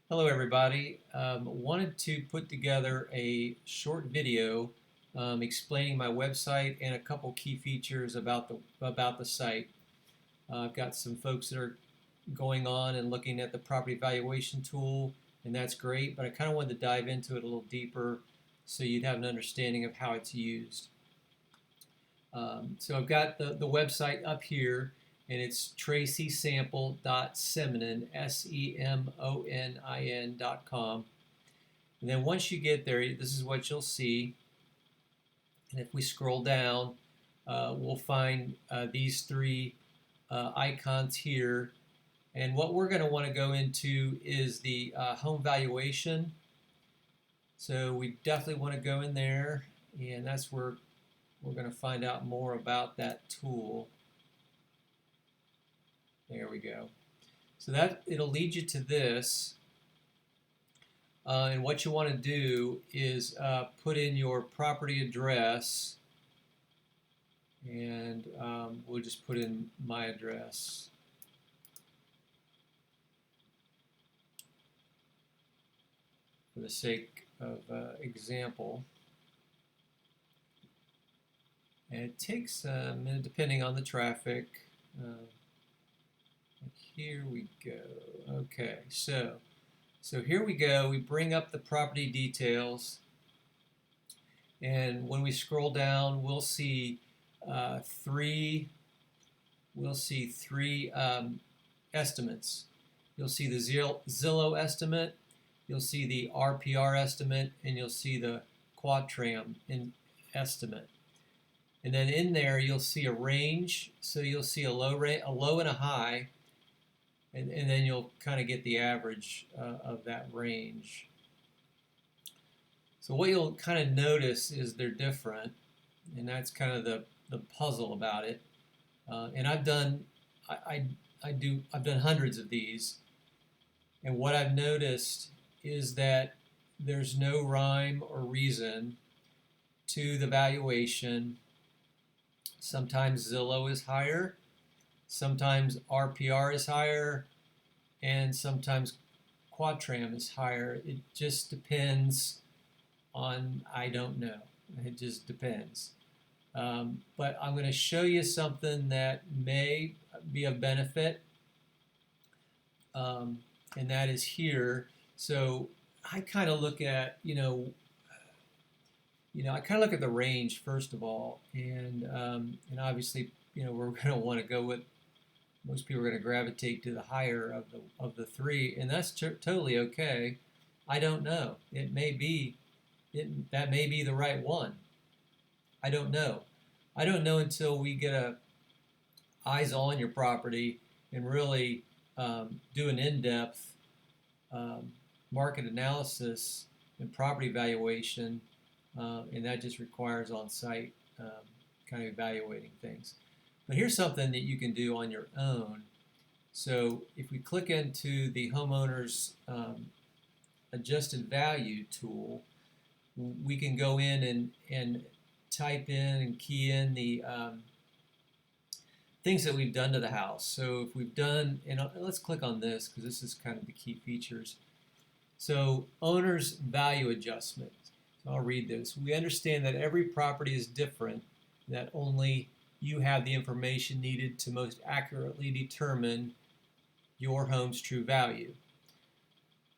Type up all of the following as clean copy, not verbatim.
Hello everybody. Wanted to put together a short video explaining my website and a couple key features about the site. I've got some folks that are going on and looking at the property valuation tool, and that's great, but I kind of wanted to dive into it a little deeper so you'd have an understanding of how it's used. So I've got the website up here, and it's tracysample.seminin, SEMONIN.com. And then once you get there, this is what you'll see. And if we scroll down, we'll find these three icons here. And what we're going to want to go into is the home valuation. So we definitely want to go in there, and that's where we're going to find out more about that tool. There we go. So that it'll lead you to this, and what you want to do is put in your property address, and we'll just put in my address. For the sake of example. And it takes a minute depending on the traffic. Here we go. Okay, so here we go. We bring up the property details, and when we scroll down, we'll see three estimates. You'll see the Zillow estimate, you'll see the RPR estimate, and you'll see the Quadram estimate. And then in there, you'll see a range. So you'll see a low and a high, and then you'll kind of get the average of that range. So what you'll kind of notice is they're different, and that's kind of the puzzle about it. And I've done hundreds of these, and what I've noticed is that there's no rhyme or reason to the valuation. Sometimes Zillow is higher, sometimes RPR is higher, and sometimes Quadram is higher. It just depends on, I don't know. It just depends. But I'm going to show you something that may be of benefit, and that is here. So I kind of look at, I kind of look at the range first of all, and obviously, we're going to want to go with, most people are going to gravitate to the higher of the three, and that's totally okay. I don't know. That may be the right one. I don't know. I don't know until we get a eyes on your property and really do an in-depth market analysis and property valuation. And that just requires on-site kind of evaluating things. But here's something that you can do on your own. So if we click into the Homeowners adjusted value tool, we can go in and type in and key in the things that we've done to the house. So if we've done, and let's click on this because this is kind of the key features. So owner's value adjustment. I'll read this. We understand that every property is different, that only you have the information needed to most accurately determine your home's true value.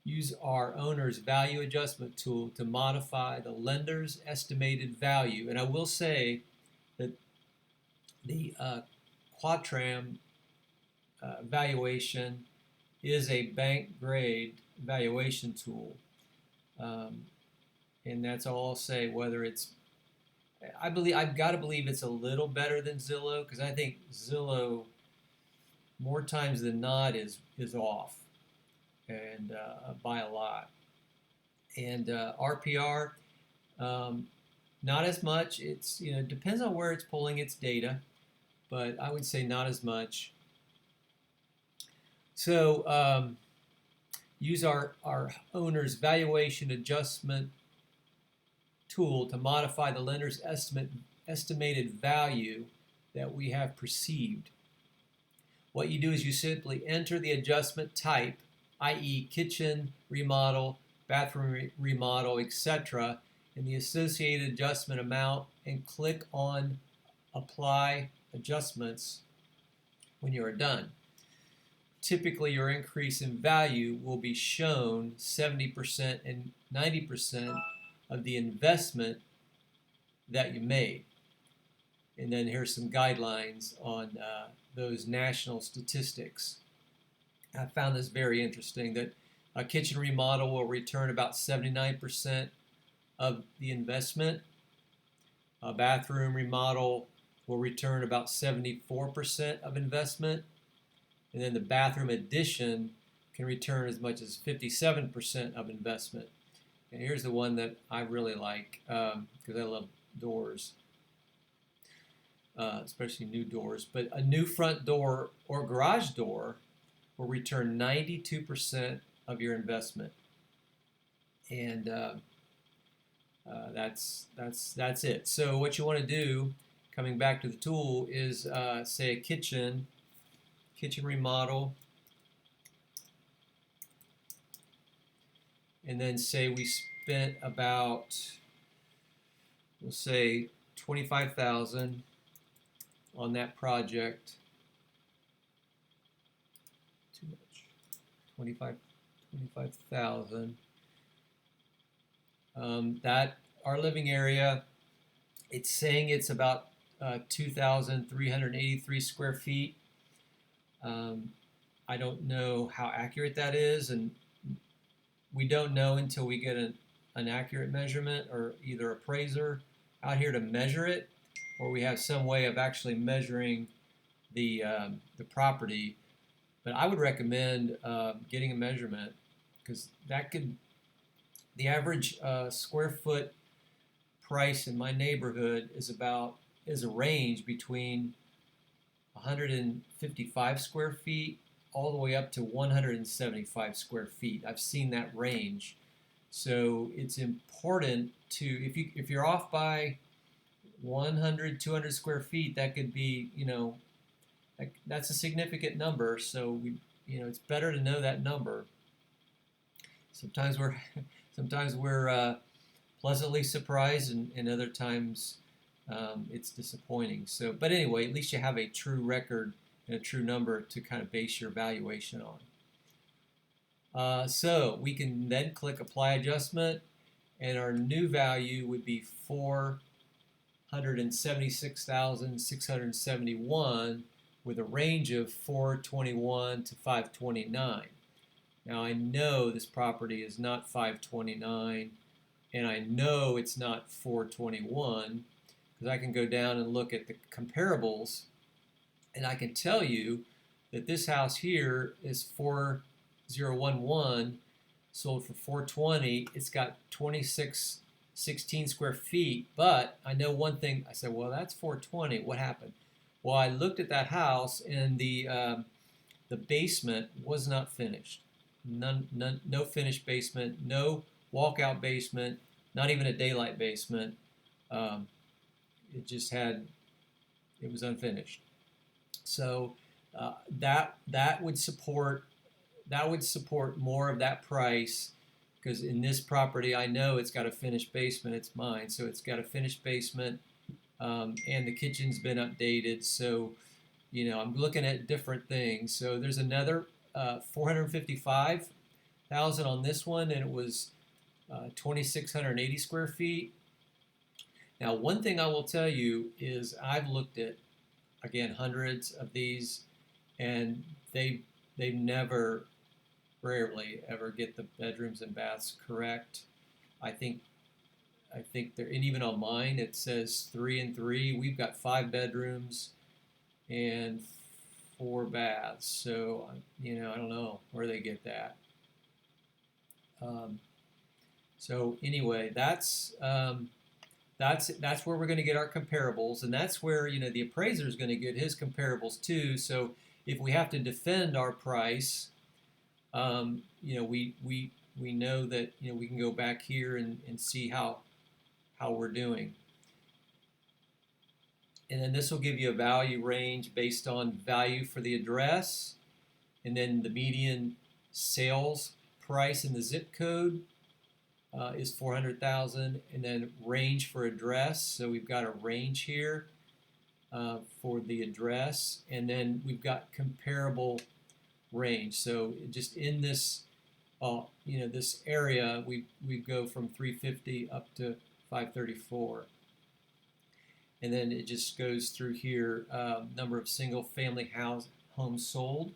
Use our owner's value adjustment tool to modify the lender's estimated value. And I will say that the Quadram valuation is a bank grade valuation tool. And that's all I'll say. Whether it's, I've got to believe it's a little better than Zillow, because I think Zillow, more times than not, is off, and by a lot. And RPR, not as much. It's depends on where it's pulling its data, but I would say not as much. So use our owner's valuation adjustment tool to modify the lender's estimated value that we have perceived. What you do is you simply enter the adjustment type, i.e. kitchen remodel, bathroom remodel, etc., and the associated adjustment amount, and click on Apply Adjustments when you are done. Typically, your increase in value will be shown 70% and 90% of the investment that you made. And then here's some guidelines on those national statistics. I found this very interesting, that a kitchen remodel will return about 79% of the investment. A bathroom remodel will return about 74% of investment. And then the bathroom addition can return as much as 57% of investment. And here's the one that I really like, because I love doors, especially new doors. But a new front door or garage door will return 92% of your investment. And that's it. So what you want to do, coming back to the tool, is say a kitchen remodel, and then say we spent about, we'll say $25,000 on that project. Too much. 25,000. That our living area, it's saying it's about 2,383 square feet. I don't know how accurate that is, and we don't know until we get an accurate measurement, or either appraiser out here to measure it, or we have some way of actually measuring the property. But I would recommend getting a measurement, because that could, the average square foot price in my neighborhood is a range between 155 square feet all the way up to 175 square feet. I've seen that range. So it's important to, if you're off by 100, 200 square feet, that could be, that's a significant number. So it's better to know that number. Sometimes we're pleasantly surprised, and other times it's disappointing. So, but anyway, at least you have a true record and a true number to kind of base your valuation on. So we can then click Apply Adjustment, and our new value would be $476,671, with a range of 421 to 529. Now I know this property is not 529, and I know it's not 421, because I can go down and look at the comparables, and I can tell you that this house here is 4011, sold for 420. It's got 2616 square feet, but I know one thing. I said, well, that's 420. What happened? Well, I looked at that house, and the basement was not finished. No finished basement, no walkout basement, not even a daylight basement. It was unfinished. So that would support more of that price, because in this property I know it's got a finished basement. It's mine, so it's got a finished basement, and the kitchen's been updated. So I'm looking at different things. So there's another 455,000 on this one, and it was 2,680 square feet. Now, one thing I will tell you is I've looked at, again, hundreds of these, and they rarely ever get the bedrooms and baths correct. I think they're, and even on mine it says 3 and 3. We've got 5 bedrooms and 4 baths, so I don't know where they get that. So anyway, that's where we're going to get our comparables, and that's where the appraiser is going to get his comparables too. So if we have to defend our price, we know that we can go back here and see how we're doing. And then this will give you a value range based on value for the address, and then the median sales price in the zip code is 400,000, and then range for address. So we've got a range here for the address, and then we've got comparable range. So just in this, this area, we go from 350 up to 534, and then it just goes through here, number of single-family homes sold,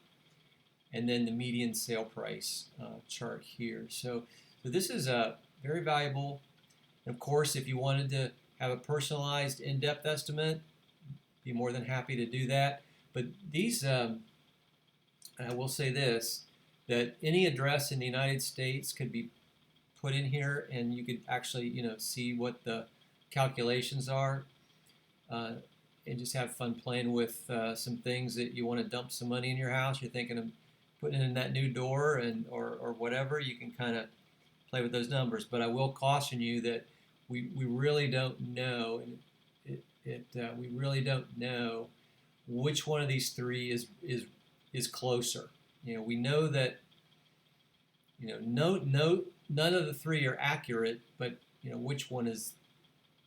and then the median sale price chart here. So this is very valuable. And of course, if you wanted to have a personalized, in-depth estimate, be more than happy to do that. But these, I will say this, that any address in the United States could be put in here, and you could actually, see what the calculations are, and just have fun playing with some things that you want to dump some money in your house. You're thinking of putting in that new door or whatever. You can kind of play with those numbers. But I will caution you that we really don't know, and we really don't know which one of these three is closer. We know that none of the three are accurate, but which one is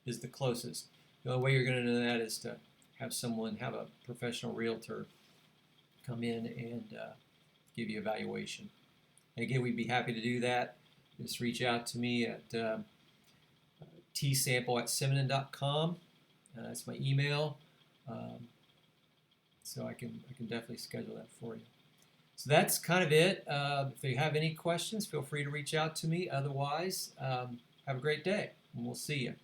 the closest. The only way you're going to know that is to have a professional realtor come in and give you a valuation. And again, we'd be happy to do that. Just reach out to me at tsample@simonin.com. That's my email. So I can definitely schedule that for you. So that's kind of it. If you have any questions, feel free to reach out to me. Otherwise, have a great day, and we'll see you.